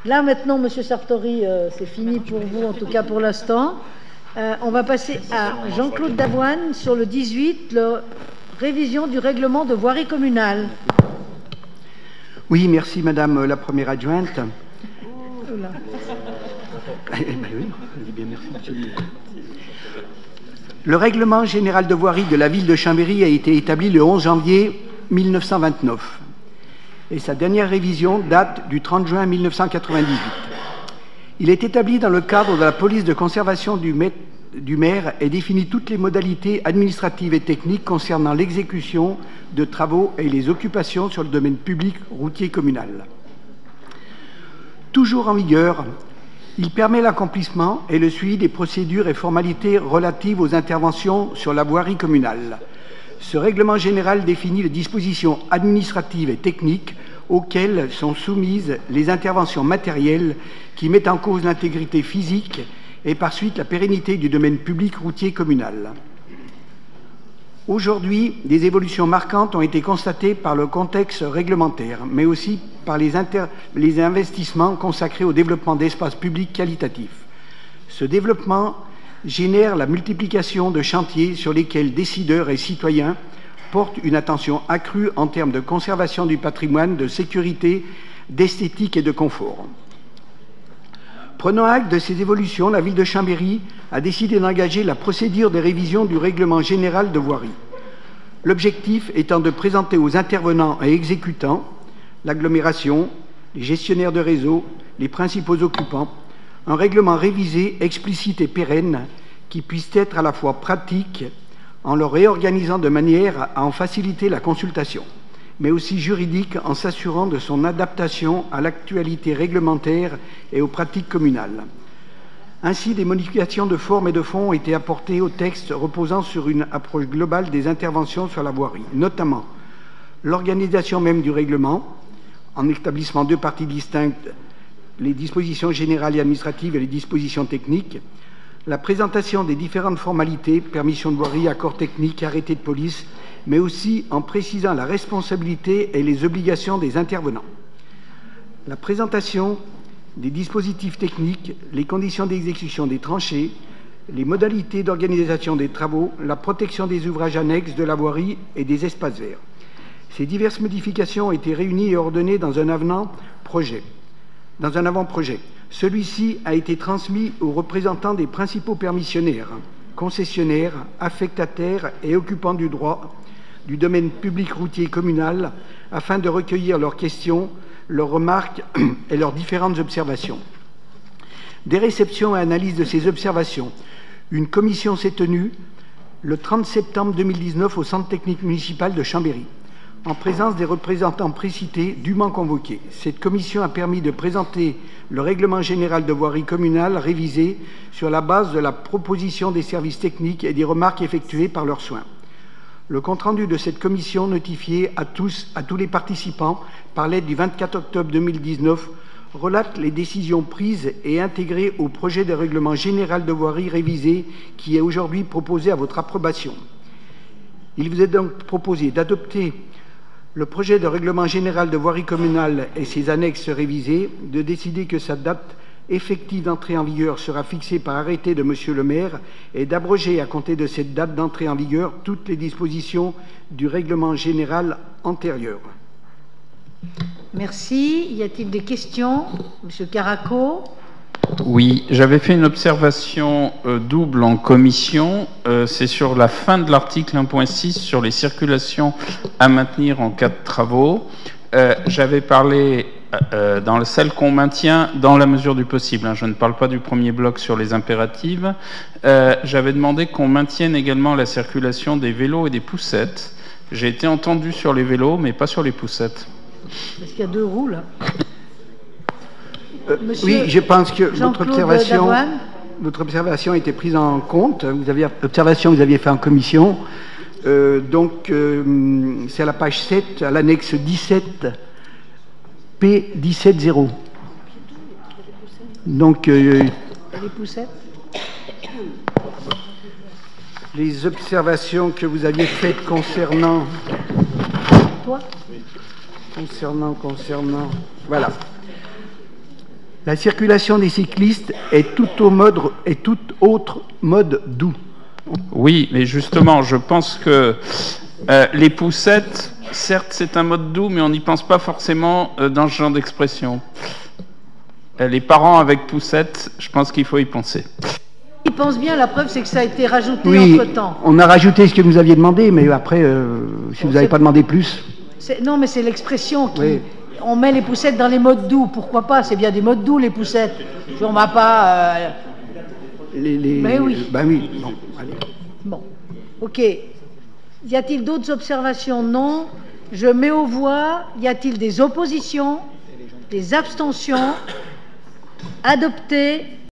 Là, maintenant, Monsieur Sartori, c'est fini pour vous, en tout cas pour l'instant. On va passer à Jean-Claude Davoine sur le 18, la révision du règlement de voirie communale. Oui, merci Madame la Première Adjointe. Le règlement général de voirie de la ville de Chambéry a été établi le 11 janvier 1929 et sa dernière révision date du 30 juin 1998. Il est établi dans le cadre de la police de conservation du maire et définit toutes les modalités administratives et techniques concernant l'exécution de travaux et les occupations sur le domaine public routier communal. Toujours en vigueur, il permet l'accomplissement et le suivi des procédures et formalités relatives aux interventions sur la voirie communale. Ce règlement général définit les dispositions administratives et techniques auxquelles sont soumises les interventions matérielles qui mettent en cause l'intégrité physique et par suite la pérennité du domaine public routier communal. Aujourd'hui, des évolutions marquantes ont été constatées par le contexte réglementaire, mais aussi par les investissements consacrés au développement d'espaces publics qualitatifs. Ce développement génère la multiplication de chantiers sur lesquels décideurs et citoyens portent une attention accrue en termes de conservation du patrimoine, de sécurité, d'esthétique et de confort. Prenant acte de ces évolutions, la ville de Chambéry a décidé d'engager la procédure de révision du règlement général de voirie. L'objectif étant de présenter aux intervenants et exécutants, l'agglomération, les gestionnaires de réseau, les principaux occupants, un règlement révisé, explicite et pérenne qui puisse être à la fois pratique en le réorganisant de manière à en faciliter la consultation, mais aussi juridique en s'assurant de son adaptation à l'actualité réglementaire et aux pratiques communales. Ainsi, des modifications de forme et de fond ont été apportées au texte reposant sur une approche globale des interventions sur la voirie, notamment l'organisation même du règlement, en établissant deux parties distinctes, les dispositions générales et administratives et les dispositions techniques, la présentation des différentes formalités, permission de voirie, accords techniques, arrêtés de police, mais aussi en précisant la responsabilité et les obligations des intervenants. La présentation des dispositifs techniques, les conditions d'exécution des tranchées, les modalités d'organisation des travaux, la protection des ouvrages annexes de la voirie et des espaces verts. Ces diverses modifications ont été réunies et ordonnées dans un avant-projet. Celui-ci a été transmis aux représentants des principaux permissionnaires, concessionnaires, affectataires et occupants du droit du domaine public routier communal afin de recueillir leurs questions, leurs remarques et leurs différentes observations. Des réceptions et analyses de ces observations, une commission s'est tenue le 30 septembre 2019 au Centre technique municipal de Chambéry, en présence des représentants précités dûment convoqués. Cette commission a permis de présenter le règlement général de voirie communale révisé sur la base de la proposition des services techniques et des remarques effectuées par leurs soins. Le compte-rendu de cette commission notifié à tous les participants par lettre du 24 octobre 2019 relate les décisions prises et intégrées au projet de règlement général de voirie révisé qui est aujourd'hui proposé à votre approbation. Il vous est donc proposé d'adopter le projet de règlement général de voirie communale et ses annexes révisées, de décider que sa date effective d'entrée en vigueur sera fixée par arrêté de Monsieur le maire et d'abroger à compter de cette date d'entrée en vigueur toutes les dispositions du règlement général antérieur. Merci. Y a-t-il des questions? Monsieur Caraco. Oui, j'avais fait une observation double en commission. C'est sur la fin de l'article 1.6 sur les circulations à maintenir en cas de travaux. J'avais parlé dans celle qu'on maintient dans la mesure du possible. Je ne parle pas du premier bloc sur les impératives. J'avais demandé qu'on maintienne également la circulation des vélos et des poussettes. J'ai été entendu sur les vélos, mais pas sur les poussettes. Parce qu'il y a deux roues, là. Oui, je pense que votre observation a été prise en compte. Vous aviez fait en commission. C'est à la page 7, à l'annexe 17, P170. Donc, les poussettes. Les observations que vous aviez faites concernant... Toi ? Concernant... Voilà. La circulation des cyclistes est tout autre mode doux. Oui, mais justement, je pense que les poussettes, certes, c'est un mode doux, mais on n'y pense pas forcément dans ce genre d'expression. Les parents avec poussettes, je pense qu'il faut y penser. Ils pensent bien, la preuve, c'est que ça a été rajouté Oui, entre-temps. on a rajouté ce que vous aviez demandé, mais après, si vous n'avez pas demandé plus... Non, mais c'est l'expression qui... Oui. On met les poussettes dans les modes doux, pourquoi pas? C'est bien des modes doux, les poussettes. On va pas... Mais oui. Ben oui, bon, allez. Bon, ok. Y a-t-il d'autres observations? Non. Je mets aux voix. Y a-t-il des oppositions? Des abstentions? Adopté.